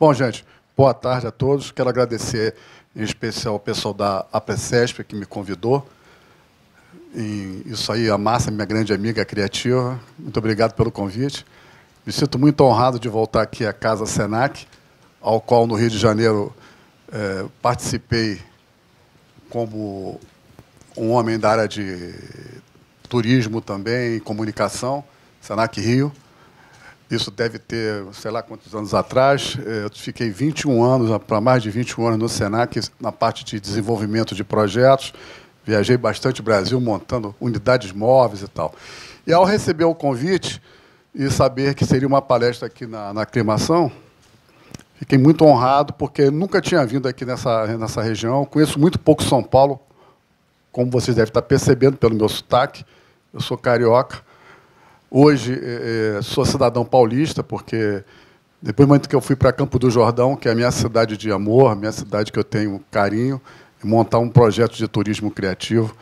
Bom, gente, boa tarde a todos. Quero agradecer, em especial, ao pessoal da APCESP, que me convidou. E isso aí, a Márcia, minha grande amiga criativa. Muito obrigado pelo convite. Me sinto muito honrado de voltar aqui à Casa Senac, ao qual, no Rio de Janeiro, participei como um homem da área de turismo também, comunicação, Senac Rio. Isso deve ter, sei lá quantos anos atrás. Eu fiquei 21 anos, para mais de 21 anos no Senac, na parte de desenvolvimento de projetos. Viajei bastante o Brasil, montando unidades móveis e tal. E, ao receber o convite e saber que seria uma palestra aqui na Aclimação, fiquei muito honrado, porque nunca tinha vindo aqui nessa região. Conheço muito pouco São Paulo, como vocês devem estar percebendo pelo meu sotaque. Eu sou carioca. Hoje, sou cidadão paulista, porque, depois do momento que eu fui para Campo do Jordão, que é a minha cidade de amor, a minha cidade que eu tenho carinho, montar um projeto de turismo criativo,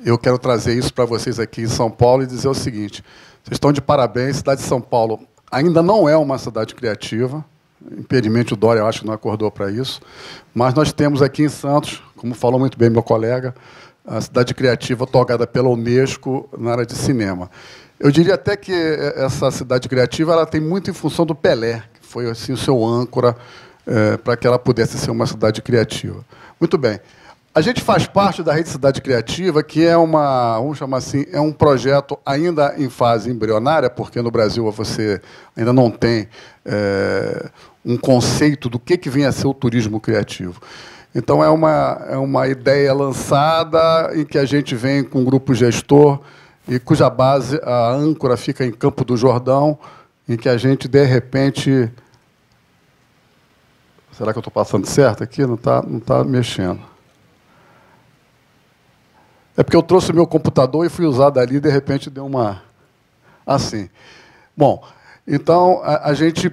eu quero trazer isso para vocês aqui em São Paulo e dizer o seguinte: vocês estão de parabéns, a cidade de São Paulo ainda não é uma cidade criativa, infelizmente o Dória, eu acho, não acordou para isso, mas nós temos aqui em Santos, como falou muito bem meu colega, a cidade criativa otorgada pela Unesco na área de cinema. Eu diria até que essa cidade criativa ela tem muito em função do Pelé, que foi assim, o seu âncora para que ela pudesse ser uma cidade criativa. Muito bem. A gente faz parte da Rede Cidade Criativa, que é vamos chamar assim, é um projeto ainda em fase embrionária, porque no Brasil você ainda não tem um conceito do que vem a ser o turismo criativo. Então, é uma ideia lançada em que a gente vem com um grupo gestor e cuja base, a âncora, fica em Campo do Jordão, em que a gente, de repente... Será que eu estou passando certo aqui? Não tá mexendo. É porque eu trouxe o meu computador e fui usar dali, e, de repente, deu uma... Assim. Bom, então, a gente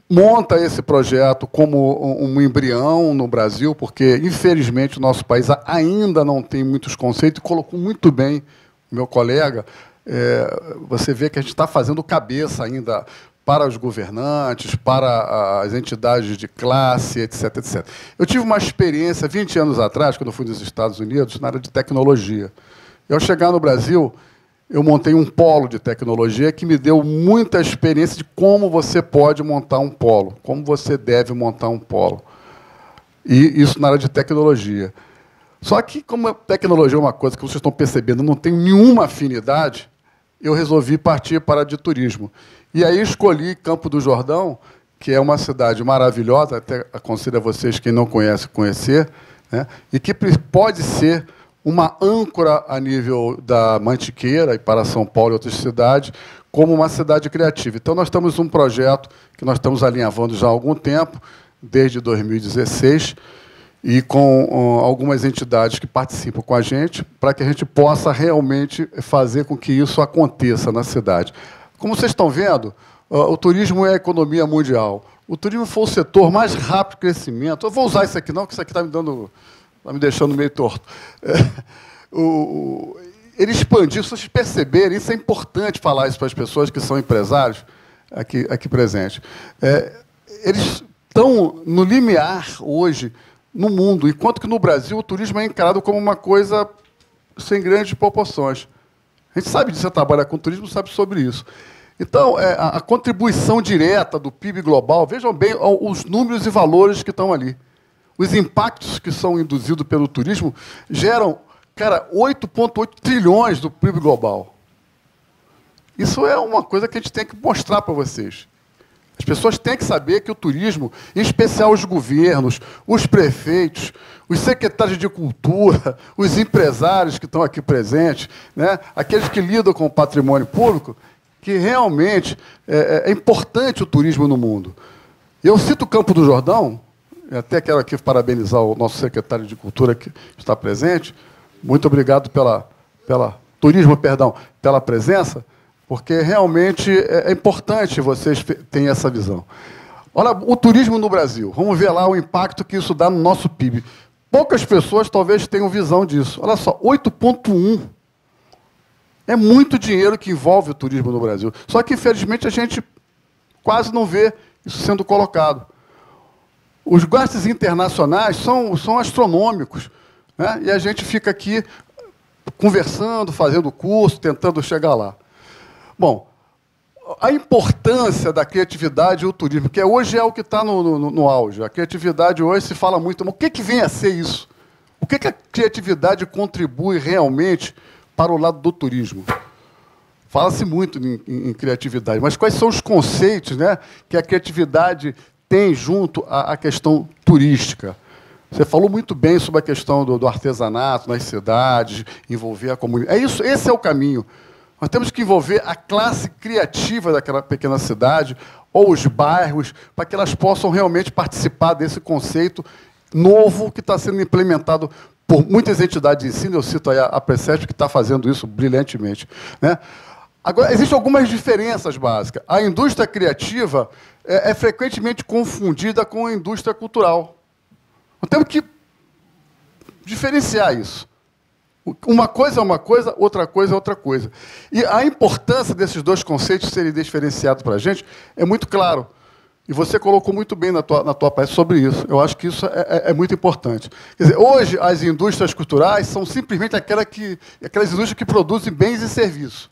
monta esse projeto como um embrião no Brasil, porque, infelizmente, o nosso país ainda não tem muitos conceitos, e colocou muito bem o meu colega. Você vê que a gente está fazendo cabeça ainda para os governantes, para as entidades de classe, etc, etc. Eu tive uma experiência, 20 anos atrás, quando eu fui nos Estados Unidos, na área de tecnologia. E, ao chegar no Brasil, eu montei um polo de tecnologia que me deu muita experiência de como você pode montar um polo, como você deve montar um polo. E isso na área de tecnologia. Só que, como a tecnologia é uma coisa que vocês estão percebendo, não tem nenhuma afinidade, eu resolvi partir para a de turismo. E aí escolhi Campo do Jordão, que é uma cidade maravilhosa, até aconselho a vocês, quem não conhece, conhecer, né, e que pode ser uma âncora a nível da Mantiqueira e para São Paulo e outras cidades, como uma cidade criativa. Então, nós temos um projeto que nós estamos alinhavando já há algum tempo, desde 2016, e com algumas entidades que participam com a gente, para que a gente possa realmente fazer com que isso aconteça na cidade. Como vocês estão vendo, o turismo é a economia mundial. O turismo foi o setor mais rápido de crescimento. Eu vou usar isso aqui não, porque isso aqui está me deixando meio torto. Ele expandiu, se vocês perceberem, isso é importante falar isso para as pessoas que são empresários aqui presentes. Eles estão no limiar hoje no mundo, enquanto que no Brasil o turismo é encarado como uma coisa sem grandes proporções. A gente sabe disso, você trabalha com turismo, sabe sobre isso. Então, a contribuição direta do PIB global, vejam bem os números e valores que estão ali. Os impactos que são induzidos pelo turismo geram, cara, 8,8 trilhões do PIB global. Isso é uma coisa que a gente tem que mostrar para vocês. As pessoas têm que saber que o turismo, em especial os governos, os prefeitos, os secretários de cultura, os empresários que estão aqui presentes, né, aqueles que lidam com o patrimônio público, que realmente é importante o turismo no mundo. Eu cito o Campo do Jordão, até quero aqui parabenizar o nosso secretário de Cultura que está presente. Muito obrigado pela presença, porque realmente é importante vocês terem essa visão. Olha, o turismo no Brasil, vamos ver lá o impacto que isso dá no nosso PIB. Poucas pessoas talvez tenham visão disso. Olha só, 8,1. É muito dinheiro que envolve o turismo no Brasil. Só que, infelizmente, a gente quase não vê isso sendo colocado. Os gastos internacionais são astronômicos, né? E a gente fica aqui conversando, fazendo curso, tentando chegar lá. Bom, a importância da criatividade e o turismo, porque hoje é o que está no auge. A criatividade hoje se fala muito, mas o que vem a ser isso? O que a criatividade contribui realmente para o lado do turismo? Fala-se muito em criatividade, mas quais são os conceitos, né, que a criatividade tem junto à questão turística? Você falou muito bem sobre a questão do artesanato nas cidades, envolver a comunidade. É isso, esse é o caminho. Nós temos que envolver a classe criativa daquela pequena cidade, ou os bairros, para que elas possam realmente participar desse conceito novo que está sendo implementado por muitas entidades de ensino. Eu cito aí a Precesp, que está fazendo isso brilhantemente, né? Agora, existem algumas diferenças básicas. A indústria criativa é frequentemente confundida com a indústria cultural. Nós temos que diferenciar isso. Uma coisa é uma coisa, outra coisa é outra coisa. E a importância desses dois conceitos serem diferenciados para a gente é muito claro. E você colocou muito bem na tua palestra sobre isso. Eu acho que isso é muito importante. Quer dizer, hoje, as indústrias culturais são simplesmente aquelas indústrias que produzem bens e serviços.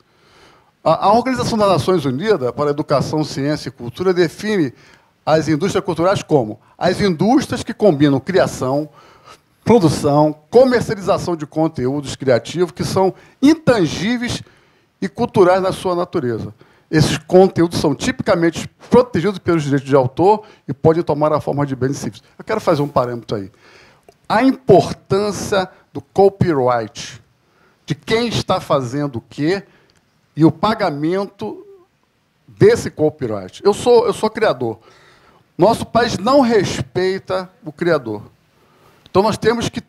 A Organização das Nações Unidas para a Educação, Ciência e Cultura define as indústrias culturais como as indústrias que combinam criação, produção, comercialização de conteúdos criativos que são intangíveis e culturais na sua natureza. Esses conteúdos são tipicamente protegidos pelos direitos de autor e podem tomar a forma de bens e serviços. Eu quero fazer um parâmetro aí. A importância do copyright, de quem está fazendo o quê, e o pagamento desse copyright. Eu sou criador. Nosso país não respeita o criador. Então, nós temos que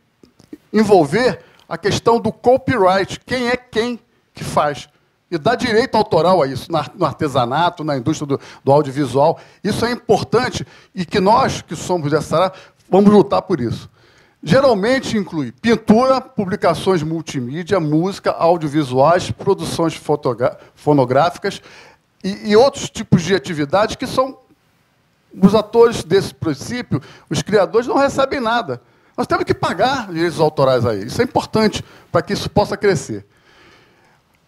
envolver a questão do copyright. Quem é quem que faz? E dar direito autoral a isso, no artesanato, na indústria do audiovisual. Isso é importante e que nós, que somos dessa área, vamos lutar por isso. Geralmente inclui pintura, publicações multimídia, música, audiovisuais, produções fonográficas e outros tipos de atividades que são os atores desse princípio, os criadores não recebem nada. Nós temos que pagar direitos autorais aí. Isso é importante para que isso possa crescer.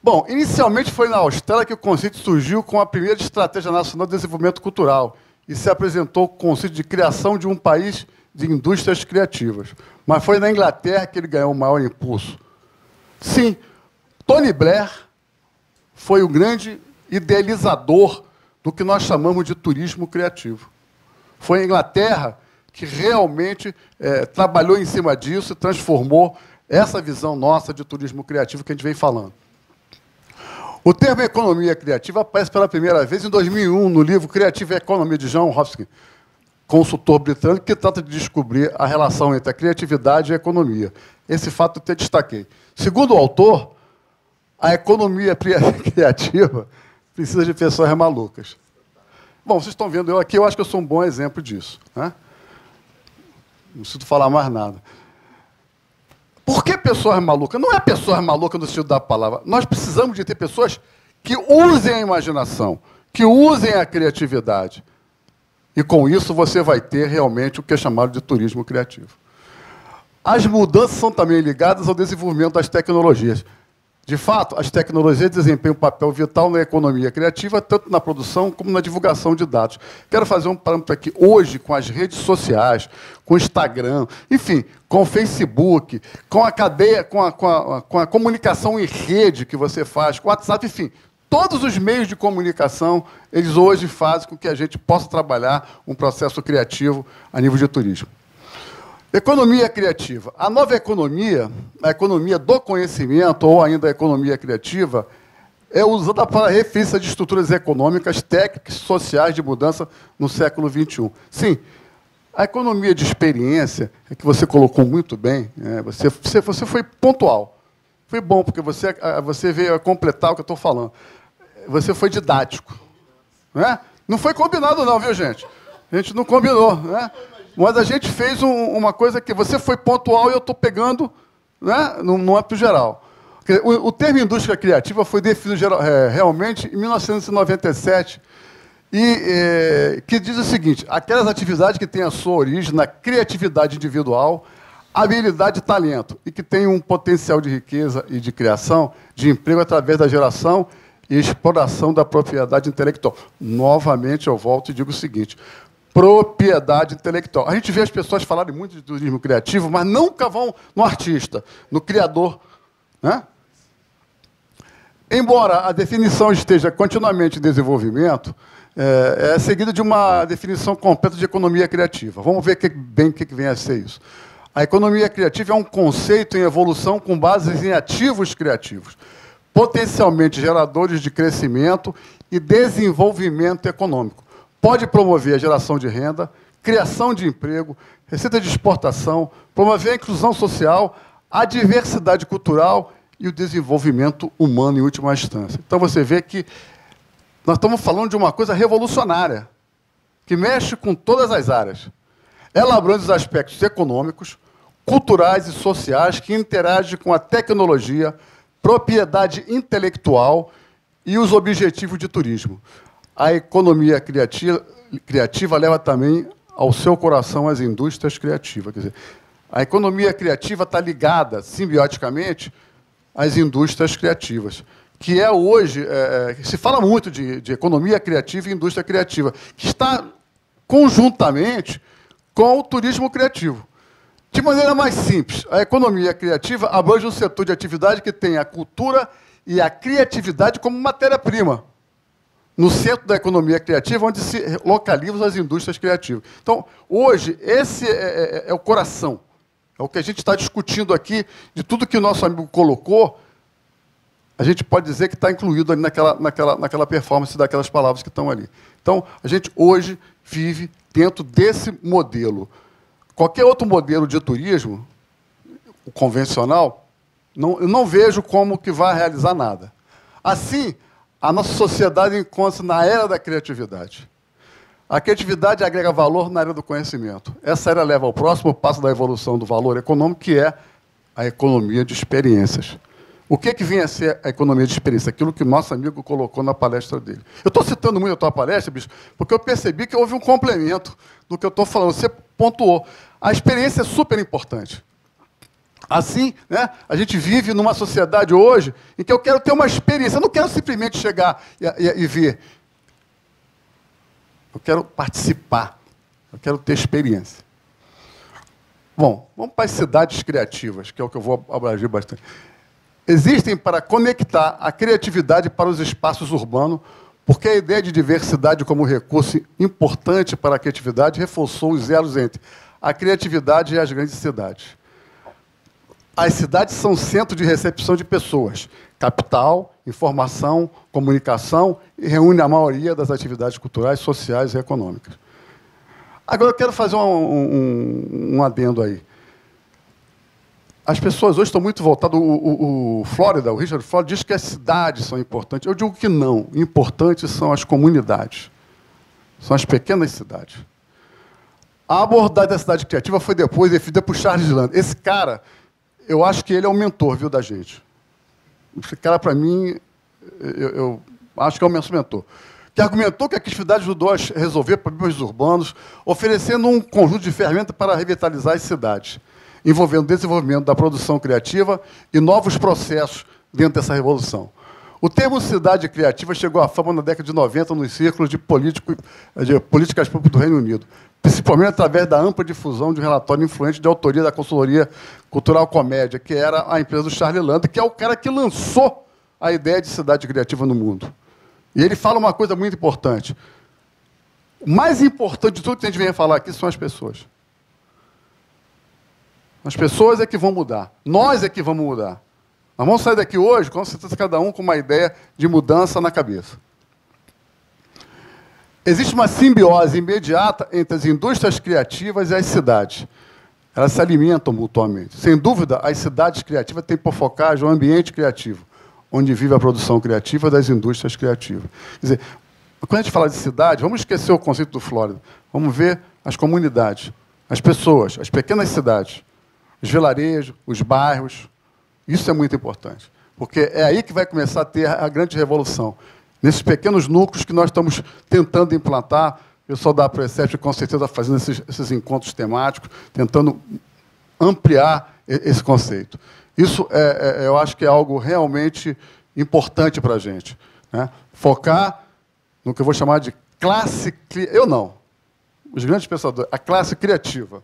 Bom, inicialmente foi na Austrália que o conceito surgiu com a primeira Estratégia Nacional de Desenvolvimento Cultural e se apresentou o conceito de criação de um país de indústrias criativas. Mas foi na Inglaterra que ele ganhou o maior impulso. Sim, Tony Blair foi o grande idealizador do que nós chamamos de turismo criativo. Foi a Inglaterra que realmente trabalhou em cima disso e transformou essa visão nossa de turismo criativo que a gente vem falando. O termo economia criativa aparece pela primeira vez em 2001, no livro Creative Economy, de John Hopkins, consultor britânico, que trata de descobrir a relação entre a criatividade e a economia. Esse fato eu te destaquei. Segundo o autor, a economia criativa precisa de pessoas malucas. Bom, vocês estão vendo eu aqui, eu acho que eu sou um bom exemplo disso, né? Não preciso falar mais nada. Por que pessoas malucas? Não é pessoas malucas no sentido da palavra. Nós precisamos de ter pessoas que usem a imaginação, que usem a criatividade. E, com isso, você vai ter realmente o que é chamado de turismo criativo. As mudanças são também ligadas ao desenvolvimento das tecnologias. De fato, as tecnologias desempenham um papel vital na economia criativa, tanto na produção como na divulgação de dados. Quero fazer um parâmetro aqui. Hoje, com as redes sociais, com o Instagram, enfim, com o Facebook, com a cadeia, com a comunicação em rede que você faz, com o WhatsApp, enfim, todos os meios de comunicação, eles hoje fazem com que a gente possa trabalhar um processo criativo a nível de turismo. Economia criativa. A nova economia, a economia do conhecimento, ou ainda a economia criativa, é usada para a referência de estruturas econômicas, técnicas e sociais de mudança no século XXI. Sim, a economia de experiência, é que você colocou muito bem, você foi pontual. Foi bom, porque você veio a completar o que eu estou falando. Você foi didático. Né? Não foi combinado não, viu, gente? A gente não combinou, né? Mas a gente fez uma coisa que você foi pontual e eu estou pegando, né, no âmbito geral. O termo indústria criativa foi definido realmente em 1997 que diz o seguinte: aquelas atividades que têm a sua origem na criatividade individual, habilidade e talento, e que têm um potencial de riqueza e de criação, de emprego através da geração e exploração da propriedade intelectual. Novamente, eu volto e digo o seguinte: propriedade intelectual. A gente vê as pessoas falarem muito de turismo criativo, mas nunca vão no artista, no criador, né? Embora a definição esteja continuamente em desenvolvimento, é seguida de uma definição completa de economia criativa. Vamos ver bem o que vem a ser isso. A economia criativa é um conceito em evolução com bases em ativos criativos, potencialmente geradores de crescimento e desenvolvimento econômico. Pode promover a geração de renda, criação de emprego, receita de exportação, promover a inclusão social, a diversidade cultural e o desenvolvimento humano em última instância. Então, você vê que nós estamos falando de uma coisa revolucionária, que mexe com todas as áreas. Ela abrange os aspectos econômicos, culturais e sociais que interagem com a tecnologia, propriedade intelectual e os objetivos de turismo. A economia criativa leva também ao seu coração as indústrias criativas. Quer dizer, a economia criativa está ligada, simbioticamente, às indústrias criativas, que é hoje, se fala muito de economia criativa e indústria criativa, que está conjuntamente com o turismo criativo. De maneira mais simples, a economia criativa abrange um setor de atividade que tem a cultura e a criatividade como matéria-prima, no centro da economia criativa, onde se localizam as indústrias criativas. Então, hoje, esse é o coração, é o que a gente está discutindo aqui, de tudo que o nosso amigo colocou, a gente pode dizer que está incluído ali naquela performance daquelas palavras que estão ali. Então, a gente hoje vive dentro desse modelo. Qualquer outro modelo de turismo, o convencional, eu não vejo como que vai realizar nada. Assim, a nossa sociedade encontra-se na era da criatividade. A criatividade agrega valor na era do conhecimento. Essa era leva ao próximo passo da evolução do valor econômico, que é a economia de experiências. O que vinha a ser a economia de experiência? Aquilo que o nosso amigo colocou na palestra dele. Eu estou citando muito a tua palestra, bicho, porque eu percebi que houve um complemento do que eu estou falando. Você pontuou. A experiência é super importante. Assim, né, a gente vive numa sociedade hoje em que eu quero ter uma experiência. Eu não quero simplesmente chegar e ver. Eu quero participar. Eu quero ter experiência. Bom, vamos para as cidades criativas, que é o que eu vou abranger bastante. Existem para conectar a criatividade para os espaços urbanos, porque a ideia de diversidade como recurso importante para a criatividade reforçou os elos entre a criatividade e as grandes cidades. As cidades são centro de recepção de pessoas, capital, informação, comunicação e reúne a maioria das atividades culturais, sociais e econômicas. Agora eu quero fazer um adendo aí. As pessoas hoje estão muito voltadas. O Richard Florida, diz que as cidades são importantes. Eu digo que não. Importantes são as comunidades. São as pequenas cidades. A abordagem da cidade criativa foi depois definida por Charles Land. Esse cara, eu acho que ele é o mentor, viu, da gente. Esse cara, para mim, eu acho que é o nosso mentor. Que argumentou que a criatividade ajudou a resolver problemas urbanos, oferecendo um conjunto de ferramentas para revitalizar as cidades, envolvendo o desenvolvimento da produção criativa e novos processos dentro dessa revolução. O termo cidade criativa chegou à fama na década de 90 nos círculos de políticas públicas do Reino Unido, principalmente através da ampla difusão de um relatório influente de autoria da consultoria cultural Comédia, que era a empresa do Charles Land, que é o cara que lançou a ideia de cidade criativa no mundo. E ele fala uma coisa muito importante. O mais importante de tudo que a gente vem falar aqui são as pessoas. As pessoas é que vão mudar. Nós é que vamos mudar. Nós vamos sair daqui hoje, com certeza, cada um com uma ideia de mudança na cabeça. Existe uma simbiose imediata entre as indústrias criativas e as cidades. Elas se alimentam mutuamente. Sem dúvida, as cidades criativas têm por focagem o ambiente criativo, onde vive a produção criativa das indústrias criativas. Quer dizer, quando a gente fala de cidade, vamos esquecer o conceito do Flórida. Vamos ver as comunidades, as pessoas, as pequenas cidades, os vilarejos, os bairros. Isso é muito importante, porque é aí que vai começar a ter a grande revolução. nesses pequenos núcleos que nós estamos tentando implantar. O pessoal da Precep, com certeza, está fazendo esses encontros temáticos, tentando ampliar esse conceito. Isso, eu acho que é algo realmente importante para a gente, né? Focar no que eu vou chamar de classe... Eu não. Os grandes pensadores. A classe criativa.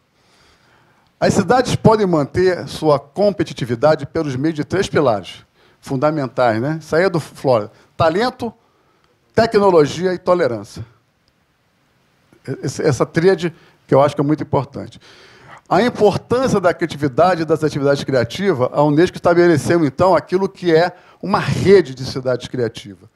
As cidades podem manter sua competitividade pelos meios de 3 pilares fundamentais, né? Isso aí é do Flórida. Talento, tecnologia e tolerância. Essa tríade que eu acho que é muito importante. A importância da criatividade e das atividades criativas, a Unesco estabeleceu, então, aquilo que é uma rede de cidades criativas.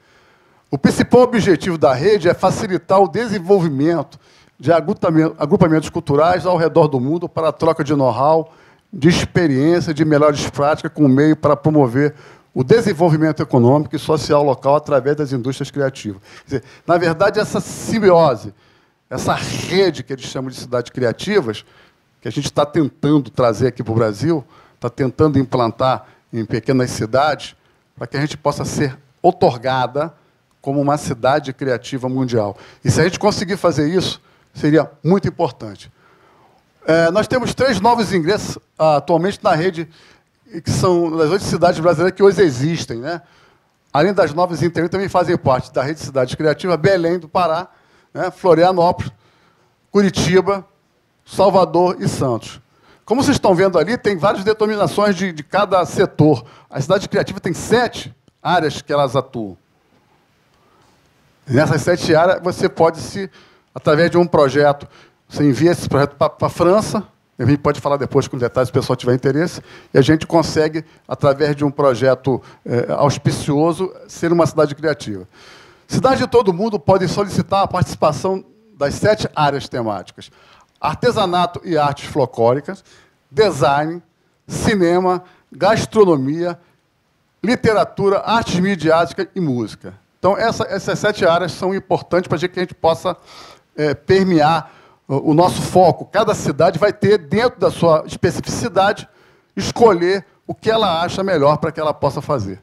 O principal objetivo da rede é facilitar o desenvolvimento de agrupamentos culturais ao redor do mundo para a troca de know-how, de experiência, de melhores práticas, com meio para promover o desenvolvimento econômico e social local através das indústrias criativas. Quer dizer, na verdade, essa simbiose, essa rede que eles chamam de cidades criativas, que a gente está tentando trazer aqui para o Brasil, está tentando implantar em pequenas cidades, para que a gente possa ser outorgada como uma cidade criativa mundial. E se a gente conseguir fazer isso, seria muito importante. Nós temos 3 novos ingressos atualmente na rede, que são das 8 cidades brasileiras que hoje existem, né? Além das novas integrantes, também fazem parte da rede de cidades criativas, Belém do Pará, né? Florianópolis, Curitiba, Salvador e Santos. Como vocês estão vendo ali, tem várias denominações de cada setor. A cidade criativa tem 7 áreas que elas atuam. E nessas 7 áreas, você pode através de um projeto, você envia esse projeto para a França, a gente pode falar depois com detalhes se o pessoal tiver interesse, e a gente consegue, através de um projeto auspicioso, ser uma cidade criativa. Cidades de todo mundo podem solicitar a participação das 7 áreas temáticas: artesanato e artes folclóricas, design, cinema, gastronomia, literatura, artes midiáticas e música. Então, essas 7 áreas são importantes para que a gente possa permear o nosso foco. Cada cidade vai ter, dentro da sua especificidade, escolher o que ela acha melhor para que ela possa fazer.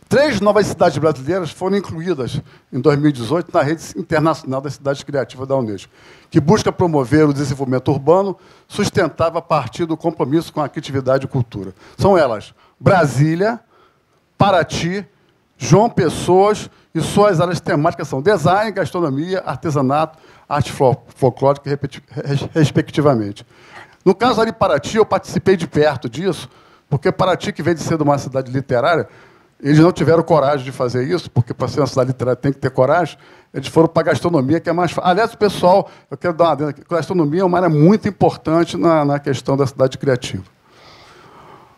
3 novas cidades brasileiras foram incluídas em 2018 na Rede Internacional das Cidades Criativas da Unesco, que busca promover o desenvolvimento urbano sustentável a partir do compromisso com a criatividade e cultura. São elas: Brasília, Paraty, João Pessoa e suas áreas temáticas são design, gastronomia, artesanato, arte folclórica, respectivamente. No caso ali, Paraty, eu participei de perto disso, porque Paraty, que vem de ser uma cidade literária, eles não tiveram coragem de fazer isso, porque para ser uma cidade literária tem que ter coragem, eles foram para a gastronomia, que é mais fácil. Aliás, o pessoal, eu quero dar uma adenda aqui, a gastronomia é uma área muito importante na questão da cidade criativa.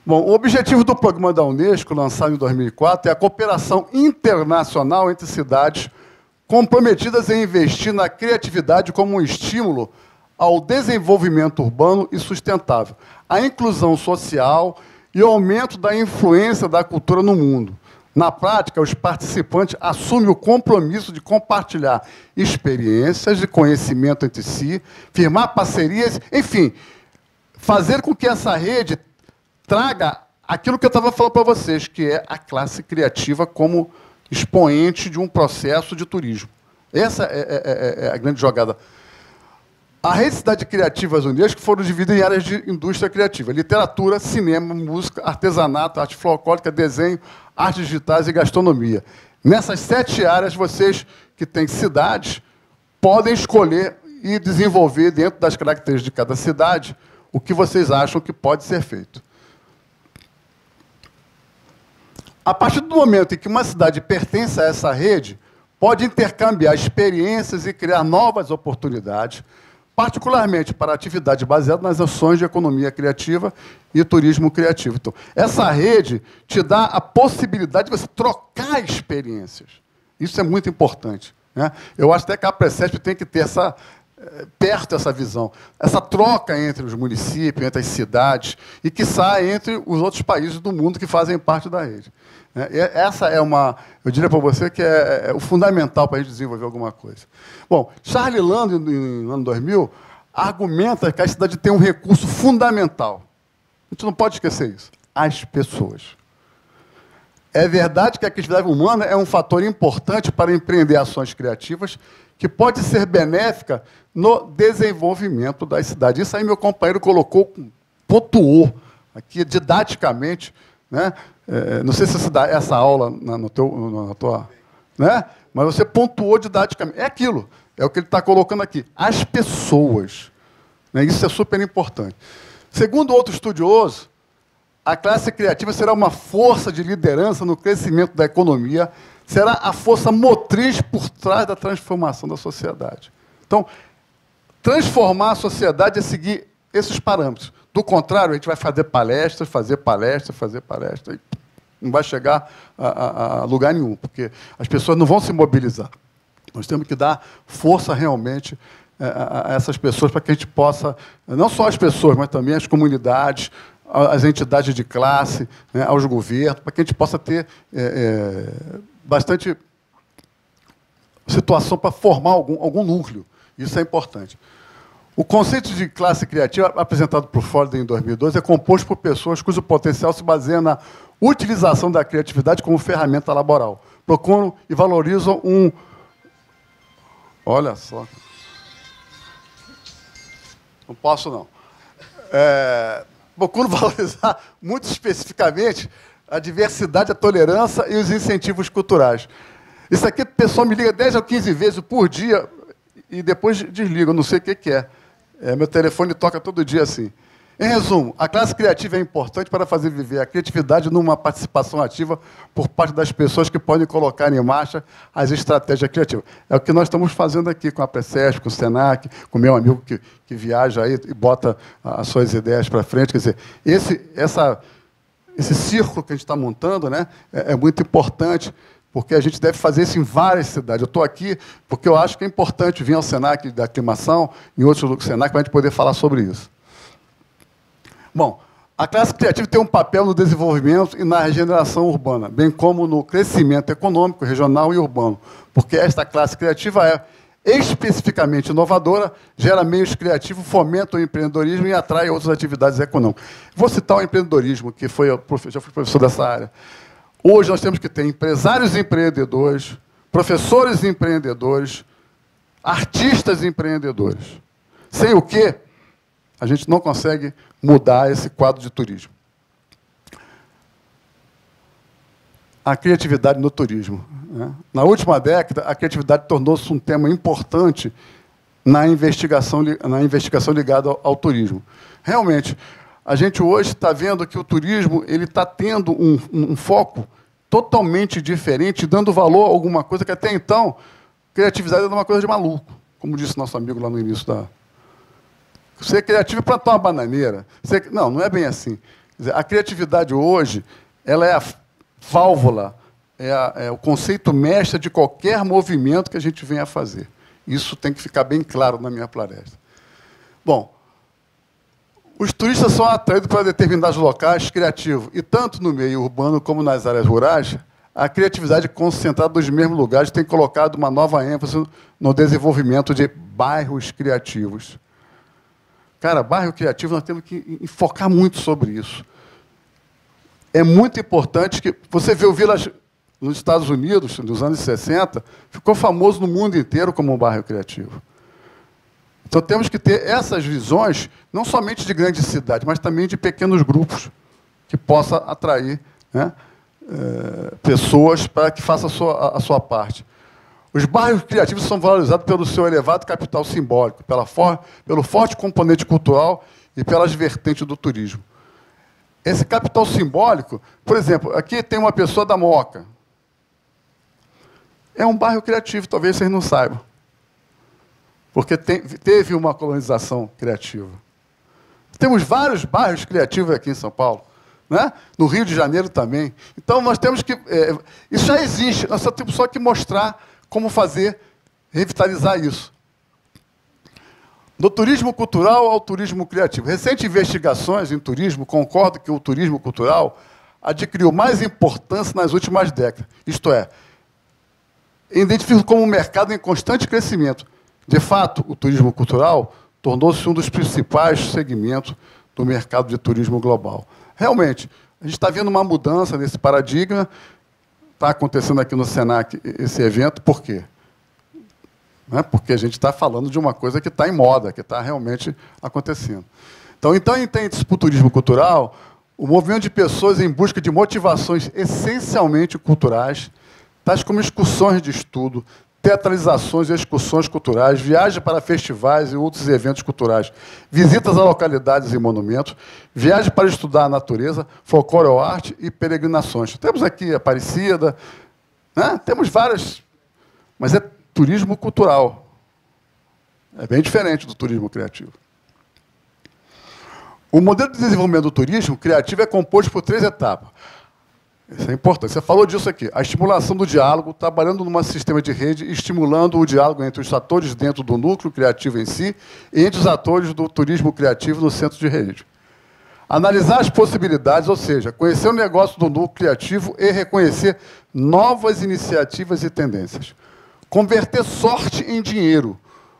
Bom, o objetivo do programa da Unesco, lançado em 2004, é a cooperação internacional entre cidades comprometidas em investir na criatividade como um estímulo ao desenvolvimento urbano e sustentável, à inclusão social e ao aumento da influência da cultura no mundo. Na prática, os participantes assumem o compromisso de compartilhar experiências e conhecimento entre si, firmar parcerias, enfim, fazer com que essa rede traga aquilo que eu estava falando para vocês, que é a classe criativa como expoente de um processo de turismo. Essa é a grande jogada. A rede de cidades criativas Unesco foram divididas em áreas de indústria criativa: literatura, cinema, música, artesanato, arte folclórica, desenho, artes digitais e gastronomia. Nessas 7 áreas, vocês que têm cidades podem escolher e desenvolver, dentro das características de cada cidade, o que vocês acham que pode ser feito. A partir do momento em que uma cidade pertence a essa rede, pode intercambiar experiências e criar novas oportunidades, particularmente para atividades baseadas nas ações de economia criativa e turismo criativo. Então, essa rede te dá a possibilidade de você trocar experiências. Isso é muito importante, né? Eu acho até que a Precesp tem que ter perto essa visão, essa troca entre os municípios, entre as cidades, e, quiçá, entre os outros países do mundo que fazem parte da rede. Essa é eu diria para você que é o fundamental para a gente desenvolver alguma coisa. Bom, Charles Lando, no ano 2000, argumenta que a cidade tem um recurso fundamental. A gente não pode esquecer isso: as pessoas. É verdade que a criatividade humana é um fator importante para empreender ações criativas que pode ser benéfica no desenvolvimento das cidades. Isso aí meu companheiro colocou, pontuou aqui didaticamente, né? Não sei se você dá essa aula na tua... Né? Mas você pontuou didaticamente. É aquilo, é o que ele está colocando aqui. As pessoas. Né? Isso é super importante. Segundo outro estudioso, a classe criativa será uma força de liderança no crescimento da economia, será a força motriz por trás da transformação da sociedade. Então, transformar a sociedade é seguir esses parâmetros. Do contrário, a gente vai fazer palestras, e não vai chegar a lugar nenhum, porque as pessoas não vão se mobilizar. Nós temos que dar força realmente a essas pessoas para que a gente possa, não só as pessoas, mas também as comunidades, as entidades de classe, né, aos governos, para que a gente possa ter bastante situação para formar algum núcleo. Isso é importante. O conceito de classe criativa, apresentado por Ford em 2012, é composto por pessoas cujo potencial se baseia na utilização da criatividade como ferramenta laboral. Procuram e valorizam um... Olha só. Não posso, não. Procuro valorizar muito especificamente a diversidade, a tolerância e os incentivos culturais. Isso aqui, o pessoal me liga 10 ou 15 vezes por dia e depois desliga, eu não sei o que é. Meu telefone toca todo dia assim. Em resumo, a classe criativa é importante para fazer viver a criatividade numa participação ativa por parte das pessoas que podem colocar em marcha as estratégias criativas. É o que nós estamos fazendo aqui com a Precesp, com o Senac, com o meu amigo que viaja aí e bota as suas ideias para frente. Quer dizer, esse círculo que a gente está montando, né, é muito importante, porque a gente deve fazer isso em várias cidades. Eu estou aqui porque eu acho que é importante vir ao Senac da Aclimação, em outros Senac, para a gente poder falar sobre isso. Bom, a classe criativa tem um papel no desenvolvimento e na regeneração urbana, bem como no crescimento econômico, regional e urbano, porque esta classe criativa é especificamente inovadora, gera meios criativos, fomenta o empreendedorismo e atrai outras atividades econômicas. Vou citar o empreendedorismo, que já fui professor dessa área. Hoje nós temos que ter empresários empreendedores, professores empreendedores, artistas empreendedores. Sem o quê? A gente não consegue mudar esse quadro de turismo. A criatividade no turismo. Né? Na última década, a criatividade tornou-se um tema importante na investigação ligada ao turismo. Realmente, a gente hoje está vendo que o turismo está tendo um foco totalmente diferente, dando valor a alguma coisa que até então, criatividade era uma coisa de maluco, como disse nosso amigo lá no início da... Ser criativo é plantar uma bananeira. Não é bem assim. Quer dizer, a criatividade hoje, ela é a válvula, é o conceito mestre de qualquer movimento que a gente venha a fazer. Isso tem que ficar bem claro na minha palestra. Bom, os turistas são atraídos para determinados locais criativos, e tanto no meio urbano como nas áreas rurais, a criatividade concentrada nos mesmos lugares tem colocado uma nova ênfase no desenvolvimento de bairros criativos. Cara, bairro criativo, nós temos que enfocar muito sobre isso. É muito importante que... Você vê o Village nos Estados Unidos, nos anos 60, ficou famoso no mundo inteiro como um bairro criativo. Então, temos que ter essas visões, não somente de grandes cidades, mas também de pequenos grupos, que possa atrair, né, pessoas para que façam a sua parte. Os bairros criativos são valorizados pelo seu elevado capital simbólico, pelo forte componente cultural e pelas vertentes do turismo. Esse capital simbólico, por exemplo, aqui tem uma pessoa da Moca. É um bairro criativo, talvez vocês não saibam. Porque teve uma colonização criativa. Temos vários bairros criativos aqui em São Paulo, né? No Rio de Janeiro também. Então, nós temos que... isso já existe, nós só temos que mostrar como fazer, revitalizar isso. Do turismo cultural ao turismo criativo. Recentes investigações em turismo concordam que o turismo cultural adquiriu mais importância nas últimas décadas. Isto é, identifica como um mercado em constante crescimento. De fato, o turismo cultural tornou-se um dos principais segmentos do mercado de turismo global. Realmente, a gente está vendo uma mudança nesse paradigma está acontecendo aqui no Senac esse evento, por quê? Não é porque a gente está falando de uma coisa que está em moda, que está realmente acontecendo. Então, entende-se para o turismo cultural o movimento de pessoas em busca de motivações essencialmente culturais, tais como excursões de estudo, teatralizações e excursões culturais, viagens para festivais e outros eventos culturais, visitas a localidades e monumentos, viagens para estudar a natureza, folclore ou arte e peregrinações. Temos aqui Aparecida, né? Temos várias, mas é turismo cultural. É bem diferente do turismo criativo. O modelo de desenvolvimento do turismo criativo é composto por 3 etapas. Isso é importante. Você falou disso aqui. A estimulação do diálogo, trabalhando num sistema de rede, estimulando o diálogo entre os atores dentro do núcleo criativo em si e entre os atores do turismo criativo no centro de rede. Analisar as possibilidades, ou seja, conhecer o negócio do núcleo criativo e reconhecer novas iniciativas e tendências. Converter sorte em dinheiro.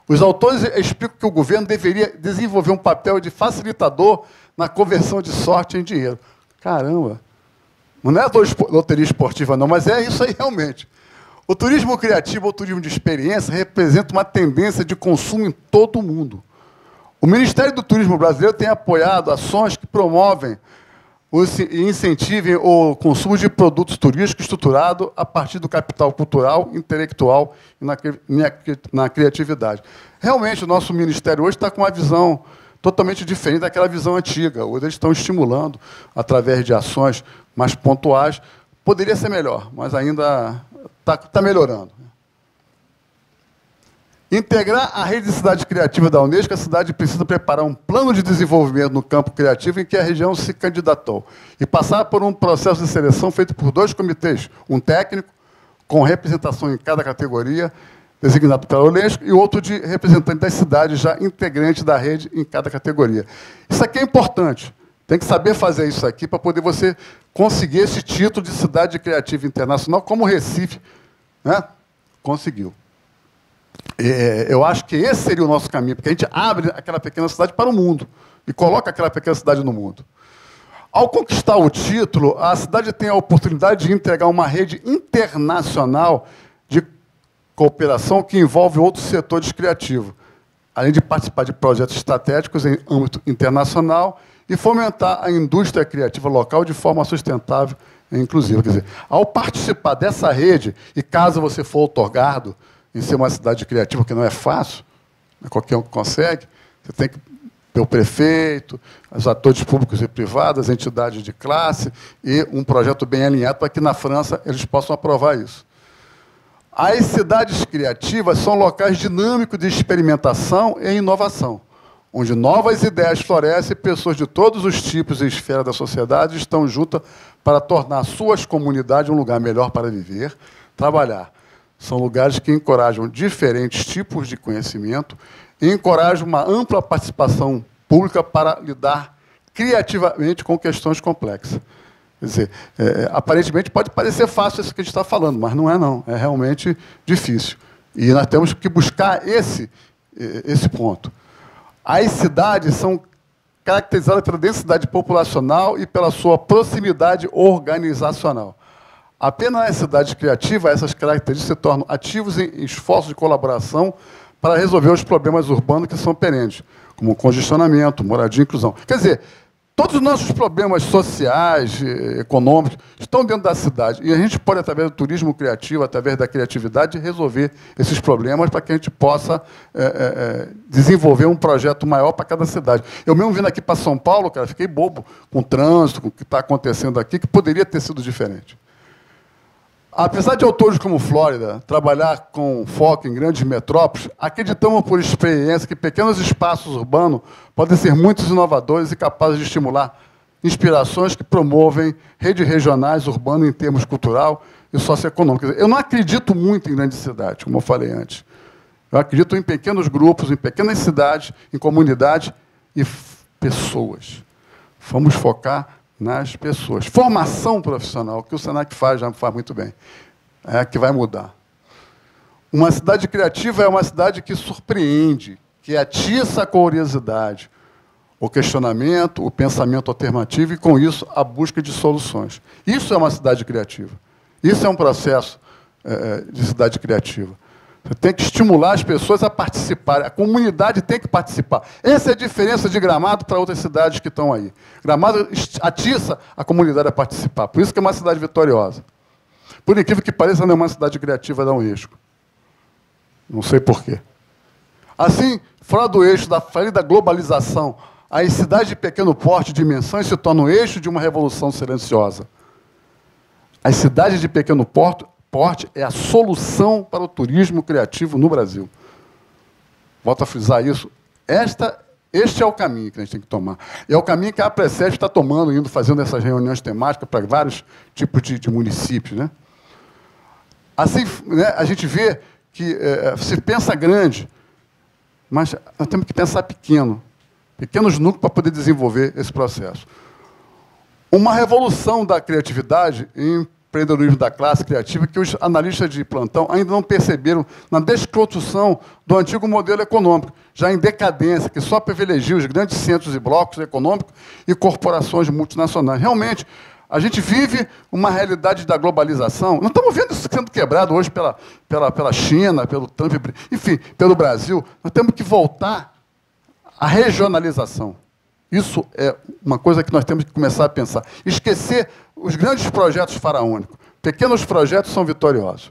Os autores explicam que o governo deveria desenvolver um papel de facilitador na conversão de sorte em dinheiro. Caramba! Não é loteria esportiva, não, mas é isso aí realmente. O turismo criativo ou turismo de experiência representa uma tendência de consumo em todo o mundo. O Ministério do Turismo brasileiro tem apoiado ações que promovem e incentivem o consumo de produtos turísticos estruturado a partir do capital cultural, intelectual e na criatividade. Realmente, o nosso Ministério hoje está com uma visão totalmente diferente daquela visão antiga. Hoje eles estão estimulando, através de ações mais pontuais. Poderia ser melhor, mas ainda está melhorando. Integrar a rede de cidade criativa da Unesco, a cidade precisa preparar um plano de desenvolvimento no campo criativo em que a região se candidatou e passar por um processo de seleção feito por 2 comitês, um técnico, com representação em cada categoria, designado pela Unesco, e outro de representante das cidades, já integrante da rede em cada categoria. Isso aqui é importante. Tem que saber fazer isso aqui para poder você conseguir esse título de cidade criativa internacional, como o Recife, né, conseguiu. Eu acho que esse seria o nosso caminho, porque a gente abre aquela pequena cidade para o mundo e coloca aquela pequena cidade no mundo. Ao conquistar o título, a cidade tem a oportunidade de entregar uma rede internacional de cooperação que envolve outros setores criativos, além de participar de projetos estratégicos em âmbito internacional e fomentar a indústria criativa local de forma sustentável e inclusiva. Quer dizer, ao participar dessa rede, e caso você for outorgado em ser uma cidade criativa, que não é fácil, não é qualquer um que consegue, você tem que ter o prefeito, os atores públicos e privados, as entidades de classe, e um projeto bem alinhado para que, na França, eles possam aprovar isso. As cidades criativas são locais dinâmicos de experimentação e inovação, onde novas ideias florescem e pessoas de todos os tipos e esferas da sociedade estão juntas para tornar suas comunidades um lugar melhor para viver, trabalhar. São lugares que encorajam diferentes tipos de conhecimento e encorajam uma ampla participação pública para lidar criativamente com questões complexas. Quer dizer, aparentemente pode parecer fácil isso que a gente está falando, mas não é, não. É realmente difícil. E nós temos que buscar esse ponto. As cidades são caracterizadas pela densidade populacional e pela sua proximidade organizacional. Apenas nas cidades criativas, essas características se tornam ativos em esforços de colaboração para resolver os problemas urbanos que são perenes, como congestionamento, moradia e inclusão. Quer dizer, todos os nossos problemas sociais, econômicos, estão dentro da cidade. E a gente pode, através do turismo criativo, através da criatividade, resolver esses problemas para que a gente possa desenvolver um projeto maior para cada cidade. Eu mesmo vindo aqui para São Paulo, cara, fiquei bobo com o trânsito, com o que está acontecendo aqui, que poderia ter sido diferente. Apesar de autores como Flórida trabalhar com foco em grandes metrópoles, acreditamos por experiência que pequenos espaços urbanos podem ser muito inovadores e capazes de estimular inspirações que promovem redes regionais urbanas em termos cultural e socioeconômico. Eu não acredito muito em grandes cidades, como eu falei antes. Eu acredito em pequenos grupos, em pequenas cidades, em comunidades e pessoas. Vamos focar nas pessoas. Formação profissional, que o Senac já faz muito bem, é que vai mudar. Uma cidade criativa é uma cidade que surpreende, que atiça a curiosidade, o questionamento, o pensamento alternativo e, com isso, a busca de soluções. Isso é uma cidade criativa. Isso é um processo de cidade criativa. Você tem que estimular as pessoas a participarem. A comunidade tem que participar. Essa é a diferença de Gramado para outras cidades que estão aí. Gramado atiça a comunidade a participar. Por isso que é uma cidade vitoriosa. Por incrível que pareça, não é uma cidade criativa da Unesco. Não sei porquê. Assim, fora do eixo da falha da globalização, as cidades de pequeno porte e dimensões se tornam o eixo de uma revolução silenciosa. As cidades de pequeno porte é a solução para o turismo criativo no Brasil. Volto a frisar isso. Este é o caminho que a gente tem que tomar. É o caminho que a APRECESP está tomando, fazendo essas reuniões temáticas para vários tipos de municípios. Né? Assim, né, a gente vê que se pensa grande, mas nós temos que pensar pequeno. Pequenos núcleos para poder desenvolver esse processo. Uma revolução da criatividade em empreendedorismo da classe criativa que os analistas de plantão ainda não perceberam na desconstrução do antigo modelo econômico, já em decadência, que só privilegia os grandes centros e blocos econômicos e corporações multinacionais. Realmente, a gente vive uma realidade da globalização. Nós estamos vendo isso sendo quebrado hoje pela China, pelo Trump, enfim, pelo Brasil. Nós temos que voltar à regionalização. Isso é uma coisa que nós temos que começar a pensar. Esquecer os grandes projetos faraônicos. Pequenos projetos são vitoriosos.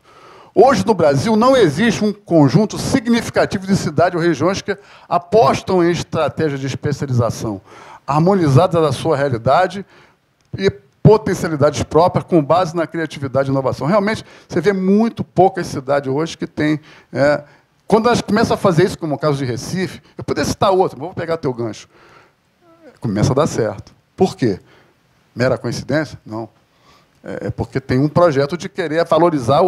Hoje, no Brasil, não existe um conjunto significativo de cidades ou regiões que apostam em estratégias de especialização, harmonizadas da sua realidade e potencialidades próprias, com base na criatividade e inovação. Realmente, você vê muito poucas cidades hoje que têm... quando elas começam a fazer isso, como o caso de Recife, eu poderia citar outro, mas vou pegar teu gancho. Começa a dar certo. Por quê? Mera coincidência? Não. É porque tem um projeto de querer valorizar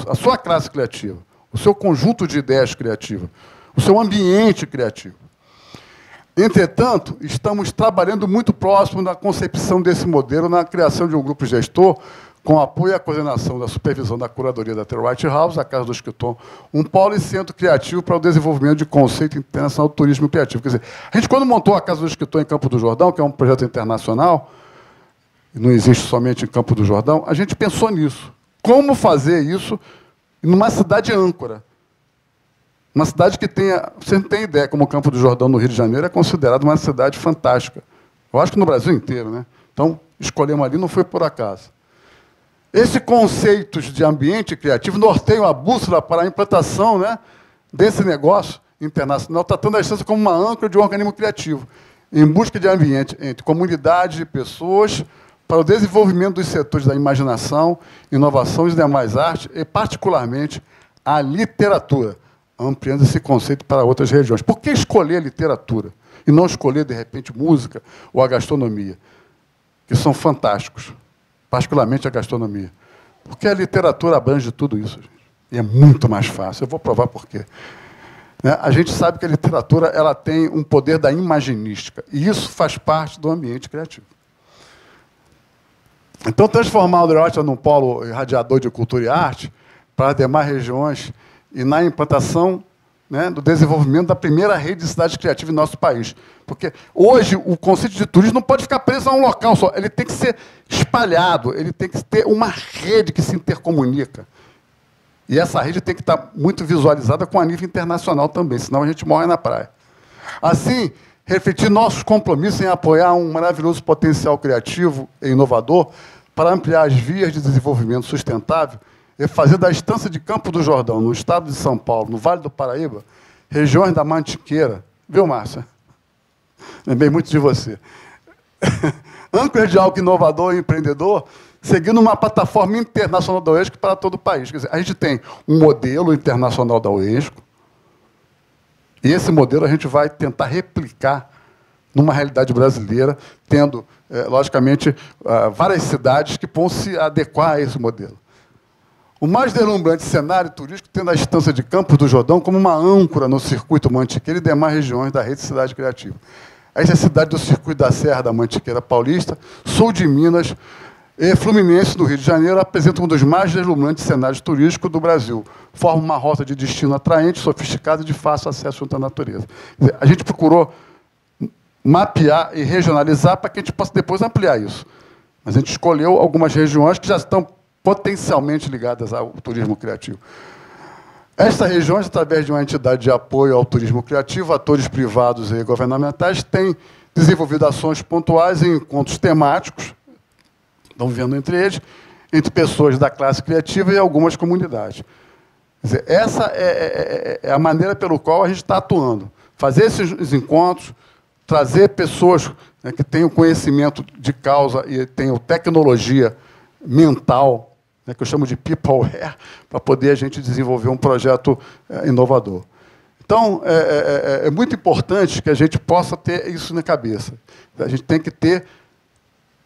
a sua classe criativa, o seu conjunto de ideias criativas, o seu ambiente criativo. Entretanto, estamos trabalhando muito próximo na concepção desse modelo, na criação de um grupo gestor, com apoio à coordenação da supervisão da curadoria da The White House, a Casa do Escritor, um polo e centro criativo para o desenvolvimento de conceito internacional do turismo criativo. Quer dizer, a gente, quando montou a Casa do Escritor em Campo do Jordão, que é um projeto internacional, não existe somente em Campo do Jordão, a gente pensou nisso. Como fazer isso numa cidade âncora? Uma cidade que tenha... Você não tem ideia como o Campo do Jordão, no Rio de Janeiro, é considerado uma cidade fantástica. Eu acho que no Brasil inteiro, né? Então, escolhemos ali, não foi por acaso. Esses conceitos de ambiente criativo norteiam a bússola para a implantação, né, desse negócio internacional, tratando a distância como uma âncora de um organismo criativo, em busca de ambiente entre comunidades e pessoas, para o desenvolvimento dos setores da imaginação, inovação e demais artes, e, particularmente, a literatura, ampliando esse conceito para outras regiões. Por que escolher a literatura e não escolher, de repente, música ou a gastronomia, que são fantásticos? Particularmente a gastronomia. Porque a literatura abrange tudo isso, gente. E é muito mais fácil. Eu vou provar por quê. A gente sabe que a literatura ela tem um poder da imaginística. E isso faz parte do ambiente criativo. Então, transformar o Aldeota num polo irradiador de cultura e arte para as demais regiões e na implantação, né, do desenvolvimento da primeira rede de cidades criativas em nosso país. Porque hoje o conceito de turismo não pode ficar preso a um local só, ele tem que ser espalhado, ele tem que ter uma rede que se intercomunica. E essa rede tem que estar muito visualizada com a nível internacional também, senão a gente morre na praia. Assim, refletir nossos compromissos em apoiar um maravilhoso potencial criativo e inovador para ampliar as vias de desenvolvimento sustentável e fazer da Estância de Campo do Jordão, no estado de São Paulo, no Vale do Paraíba, regiões da Mantiqueira, viu, Márcia? Lembrei muito de você. Âncora de algo inovador e empreendedor, seguindo uma plataforma internacional da Unesco para todo o país. Quer dizer, a gente tem um modelo internacional da Unesco, e esse modelo a gente vai tentar replicar numa realidade brasileira, tendo, logicamente, várias cidades que vão se adequar a esse modelo. O mais deslumbrante cenário turístico tendo a Estância de Campos do Jordão como uma âncora no circuito Mantiqueira e demais regiões da rede Cidade Criativa. Esta é a cidade do circuito da Serra da Mantiqueira Paulista, sul de Minas e Fluminense, do Rio de Janeiro, apresenta um dos mais deslumbrantes cenários turísticos do Brasil. Forma uma rota de destino atraente, sofisticada e de fácil acesso à natureza. Quer dizer, a gente procurou mapear e regionalizar para que a gente possa depois ampliar isso. Mas a gente escolheu algumas regiões que já estão potencialmente ligadas ao turismo criativo. Estas regiões, através de uma entidade de apoio ao turismo criativo, atores privados e governamentais têm desenvolvido ações pontuais em encontros temáticos, estão vivendo entre eles, entre pessoas da classe criativa e algumas comunidades. Quer dizer, essa é a maneira pela qual a gente está atuando. Fazer esses encontros, trazer pessoas, né, que tenham conhecimento de causa e tenham tecnologia mental, né, que eu chamo de peopleware, para poder a gente desenvolver um projeto inovador. Então, é muito importante que a gente possa ter isso na cabeça. A gente tem que ter...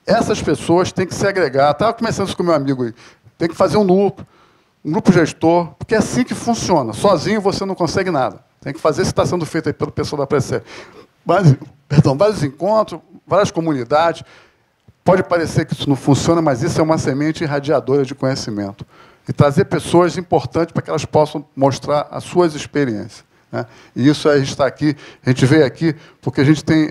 Essas pessoas têm que se agregar. Estava conversando isso com o meu amigo aí. Tem que fazer um grupo gestor, porque é assim que funciona. Sozinho você não consegue nada. Tem que fazer isso que está sendo feito aí pelo pessoal da Precep. Vários encontros, várias comunidades. Pode parecer que isso não funciona, mas isso é uma semente irradiadora de conhecimento. E trazer pessoas importantes para que elas possam mostrar as suas experiências, né? E isso a gente está aqui, a gente veio aqui porque a gente tem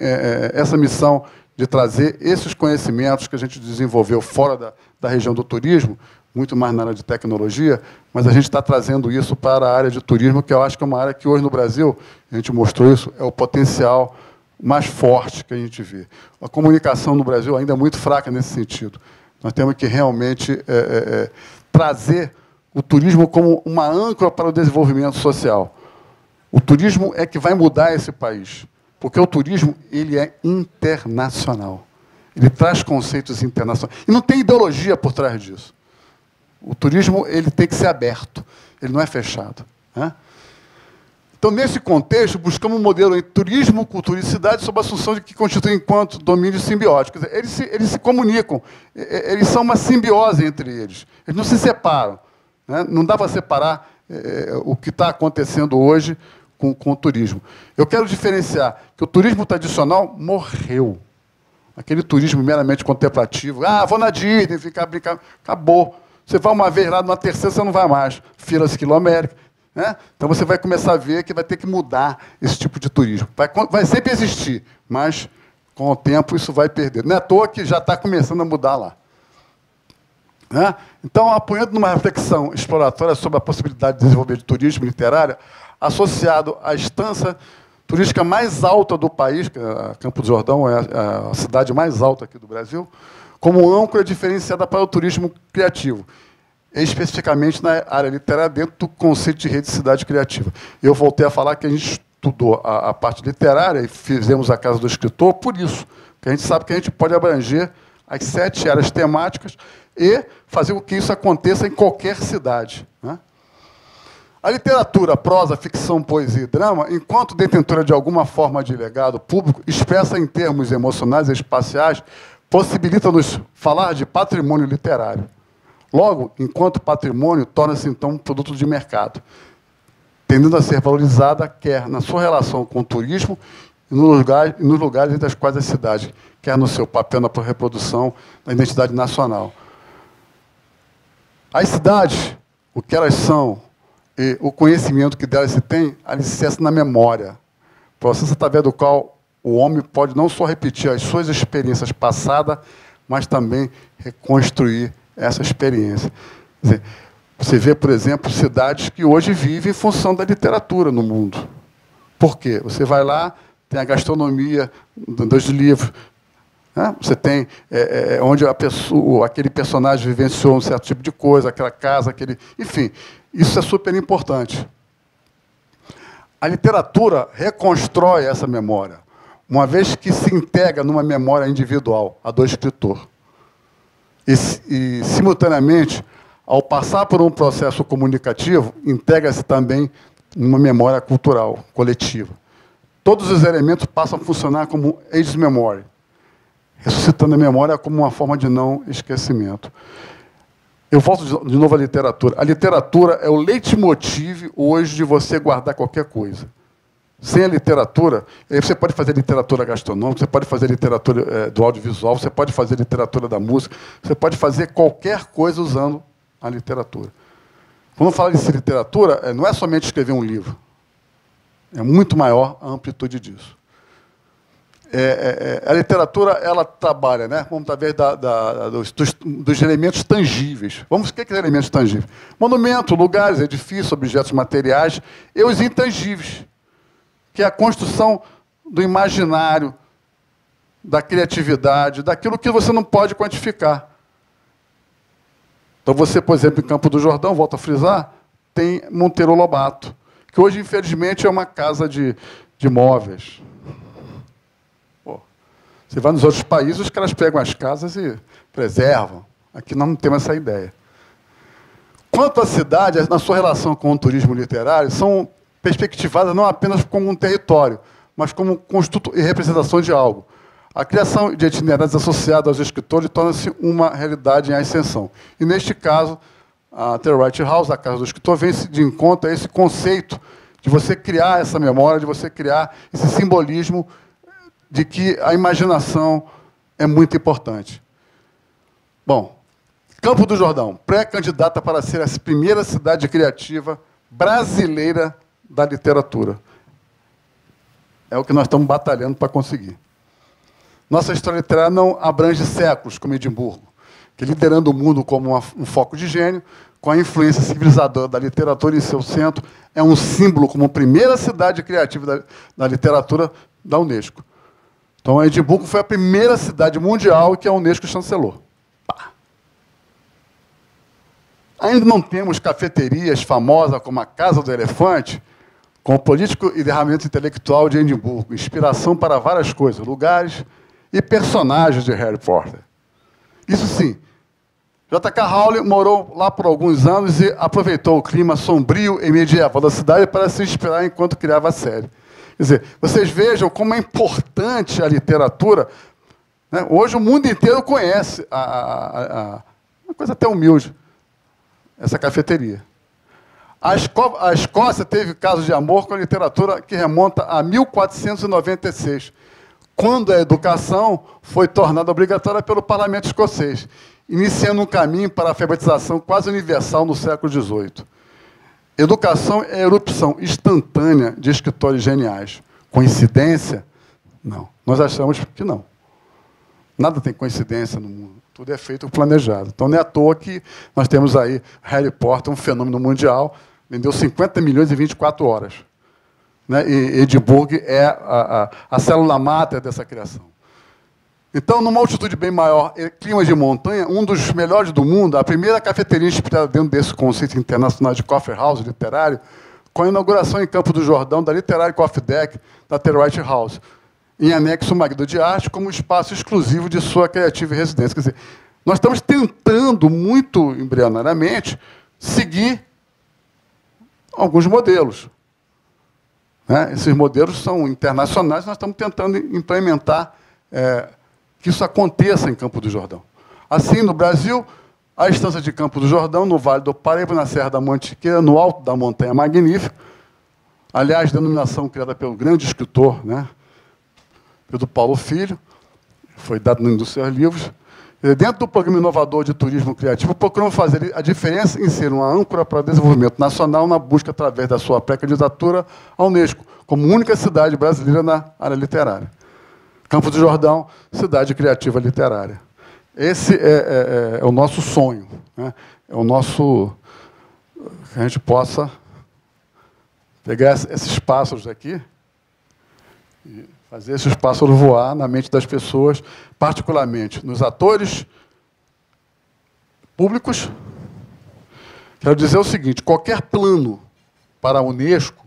essa missão de trazer esses conhecimentos que a gente desenvolveu fora da região do turismo, muito mais na área de tecnologia, mas a gente está trazendo isso para a área de turismo, que eu acho que é uma área que hoje no Brasil, a gente mostrou isso, é o potencial mais forte que a gente vê. A comunicação no Brasil ainda é muito fraca nesse sentido. Nós temos que realmente trazer o turismo como uma âncora para o desenvolvimento social. O turismo é que vai mudar esse país, porque o turismo ele é internacional. Ele traz conceitos internacionais. E não tem ideologia por trás disso. O turismo ele tem que ser aberto, ele não é fechado, né? Então, nesse contexto, buscamos um modelo entre turismo, cultura e cidade sob a assunção de que constituem enquanto domínios simbióticos. Eles se comunicam, eles são uma simbiose entre eles. Eles não se separam, né? Não dá para separar o que está acontecendo hoje com o turismo. Eu quero diferenciar que o turismo tradicional morreu. Aquele turismo meramente contemplativo. Ah, vou na Disney, ficar brincando. Acabou. Você vai uma vez lá, na terceira você não vai mais. Filas quiloméricas. Né? Então você vai começar a ver que vai ter que mudar esse tipo de turismo. Vai sempre existir, mas com o tempo isso vai perder. Não é à toa que já está começando a mudar lá. Né? Então, apoiando numa reflexão exploratória sobre a possibilidade de desenvolver de turismo literário, associado à instância turística mais alta do país, que Campos do Jordão é a cidade mais alta aqui do Brasil, como âncora diferenciada para o turismo criativo, especificamente na área literária, dentro do conceito de rede de cidade criativa. Eu voltei a falar que a gente estudou a parte literária e fizemos a Casa do Escritor por isso, porque a gente sabe que a gente pode abranger as 7 áreas temáticas e fazer com que isso aconteça em qualquer cidade, né? A literatura, prosa, ficção, poesia e drama, enquanto detentora de alguma forma de legado público, expressa em termos emocionais e espaciais, possibilita-nos falar de patrimônio literário. Logo, enquanto patrimônio, torna-se, então, um produto de mercado, tendendo a ser valorizada, quer na sua relação com o turismo e nos lugares entre as quais a cidade, quer no seu papel na reprodução da identidade nacional. As cidades, o que elas são, e o conhecimento que delas se tem, alicerça na memória, processo através do qual o homem pode não só repetir as suas experiências passadas, mas também reconstruir essa experiência. Quer dizer, você vê, por exemplo, cidades que hoje vivem em função da literatura no mundo. Por quê? Você vai lá, tem a gastronomia dos livros, né? Você tem onde aquele personagem vivenciou um certo tipo de coisa, aquela casa, enfim, isso é super importante. A literatura reconstrói essa memória, uma vez que se integra numa memória individual, a do escritor. E simultaneamente, ao passar por um processo comunicativo, integra-se também numa memória cultural, coletiva. Todos os elementos passam a funcionar como age memory, ressuscitando a memória como uma forma de não esquecimento. Eu volto de novo à literatura. A literatura é o leitmotiv hoje de você guardar qualquer coisa. Sem a literatura, você pode fazer literatura gastronômica, você pode fazer literatura do audiovisual, você pode fazer literatura da música, você pode fazer qualquer coisa usando a literatura. Quando fala de literatura, não é somente escrever um livro. É muito maior a amplitude disso. a literatura, ela trabalha, né, como através dos elementos tangíveis. O que é elementos tangíveis? Monumento, lugares, edifícios, objetos materiais, e os intangíveis, que é a construção do imaginário, da criatividade, daquilo que você não pode quantificar. Então, você, por exemplo, em Campo do Jordão, volto a frisar, tem Monteiro Lobato, que hoje, infelizmente, é uma casa de móveis. Você vai nos outros países, os caras pegam as casas e preservam. Aqui nós não temos essa ideia. Quanto à cidade, na sua relação com o turismo literário, são perspectivadas não apenas como um território, mas como construto e representação de algo. A criação de itinerários associados aos escritores torna-se uma realidade em ascensão. E, neste caso, a The Wright House, a Casa do Escritor, vem de encontro a esse conceito de você criar essa memória, de você criar esse simbolismo de que a imaginação é muito importante. Bom, Campo do Jordão, pré-candidata para ser a primeira cidade criativa brasileira da literatura. É o que nós estamos batalhando para conseguir. Nossa história literária não abrange séculos, como Edimburgo, que, liderando o mundo como um foco de gênio, com a influência civilizadora da literatura em seu centro, é um símbolo como a primeira cidade criativa da literatura da Unesco. Então, Edimburgo foi a primeira cidade mundial que a Unesco chancelou. Pá. Ainda não temos cafeterias famosas como a Casa do Elefante, com o político e derramamento intelectual de Edimburgo, inspiração para várias coisas, lugares e personagens de Harry Potter. Isso sim, J.K. Rowling morou lá por alguns anos e aproveitou o clima sombrio e medieval da cidade para se inspirar enquanto criava a série. Quer dizer, vocês vejam como é importante a literatura, né? Hoje o mundo inteiro conhece uma coisa até humilde, essa cafeteria. A Escócia teve casos de amor com a literatura que remonta a 1496, quando a educação foi tornada obrigatória pelo parlamento escocês, iniciando um caminho para a alfabetização quase universal no século XVIII. Educação é a erupção instantânea de escritores geniais. Coincidência? Não. Nós achamos que não. Nada tem coincidência no mundo. Tudo é feito planejado. Então, não é à toa que nós temos aí Harry Potter, um fenômeno mundial, vendeu 50 milhões em 24 horas. Né? E Edimburgo é a célula máter dessa criação. Então, numa altitude bem maior, clima de montanha, um dos melhores do mundo, a primeira cafeteria inspirada dentro desse conceito internacional de coffee house literário, com a inauguração em Campo do Jordão da Literary Coffee Deck da The Wright House, em anexo uma guia de arte como espaço exclusivo de sua criativa residência. Quer dizer, nós estamos tentando, muito embrionariamente, seguir alguns modelos. Né? Esses modelos são internacionais, nós estamos tentando implementar que isso aconteça em Campo do Jordão. Assim, no Brasil, a estância de Campo do Jordão, no Vale do Paraíba, na Serra da Mantiqueira, no alto da Montanha Magnífica, aliás, denominação criada pelo grande escritor, né, Pedro Paulo Filho, foi dado num dos seus livros. Dentro do programa inovador de turismo criativo, procuramos fazer a diferença em ser uma âncora para o desenvolvimento nacional na busca, através da sua pré-candidatura à Unesco, como única cidade brasileira na área literária. Campo do Jordão, cidade criativa literária. Esse é o nosso sonho, né? É o nosso... que a gente possa pegar esses pássaros aqui e fazer esses pássaros voar na mente das pessoas, particularmente nos atores públicos. Quero dizer o seguinte, qualquer plano para a Unesco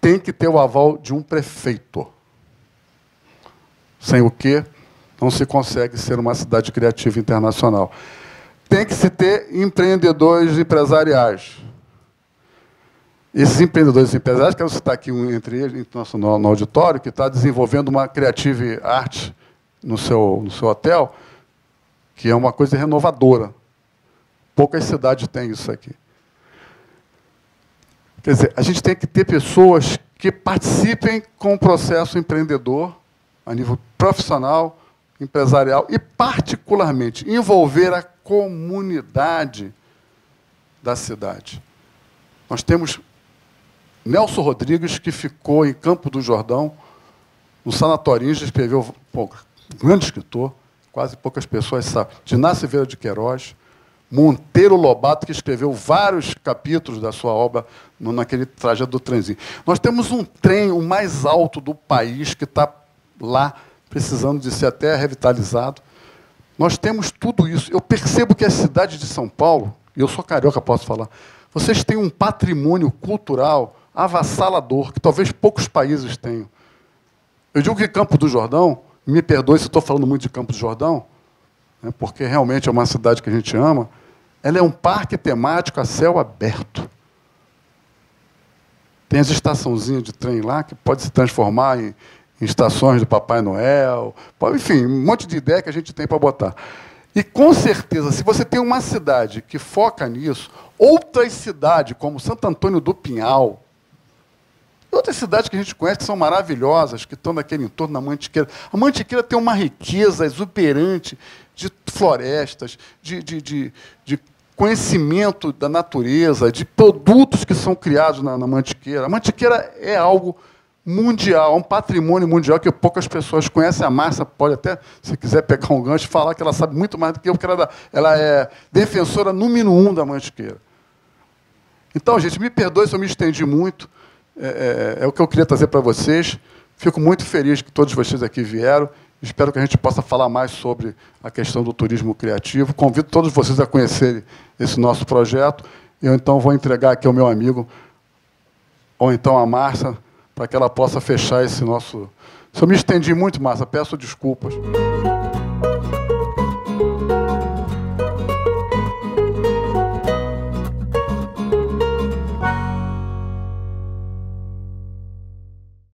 tem que ter o aval de um prefeito. Sem o que não se consegue ser uma cidade criativa internacional. Tem que se ter empreendedores empresariais. Esses empreendedores empresariais, quero citar aqui um entre eles, no auditório, que está desenvolvendo uma creative art no seu hotel, que é uma coisa renovadora. Poucas cidades têm isso aqui. Quer dizer, a gente tem que ter pessoas que participem com o processo empreendedor, a nível profissional, empresarial, e, particularmente, envolver a comunidade da cidade. Nós temos Nelson Rodrigues, que ficou em Campo do Jordão, No Sanatorinho, já escreveu, pô, grande escritor, quase poucas pessoas sabem, Diná Silveira de Queiroz, Monteiro Lobato, que escreveu vários capítulos da sua obra naquele trajeto do trenzinho. Nós temos um trem, o mais alto do país, que está lá, precisando de ser até revitalizado. Nós temos tudo isso. Eu percebo que a cidade de São Paulo, e eu sou carioca, posso falar, vocês têm um patrimônio cultural avassalador, que talvez poucos países tenham. Eu digo que Campos do Jordão, me perdoe se estou falando muito de Campos do Jordão, né, porque realmente é uma cidade que a gente ama, ela é um parque temático a céu aberto. Tem as estaçãozinhas de trem lá, que pode se transformar em estações do Papai Noel, enfim, um monte de ideia que a gente tem para botar. E, com certeza, se você tem uma cidade que foca nisso, outras cidades, como Santo Antônio do Pinhal, outras cidades que a gente conhece que são maravilhosas, que estão naquele entorno da Mantiqueira. A Mantiqueira tem uma riqueza exuberante de florestas, de conhecimento da natureza, de produtos que são criados na Mantiqueira. A Mantiqueira é algo mundial, um patrimônio mundial que poucas pessoas conhecem. A Márcia pode até, se quiser pegar um gancho, falar que ela sabe muito mais do que eu, porque ela é defensora número 1 da Mantiqueira. Então, gente, me perdoe se eu me estendi muito. É o que eu queria trazer para vocês. Fico muito feliz que todos vocês aqui vieram. Espero que a gente possa falar mais sobre a questão do turismo criativo. Convido todos vocês a conhecerem esse nosso projeto. Eu, então, vou entregar aqui ao meu amigo, ou então à Márcia, para que ela possa fechar esse nosso... Se eu me estendi muito, Márcia, peço desculpas.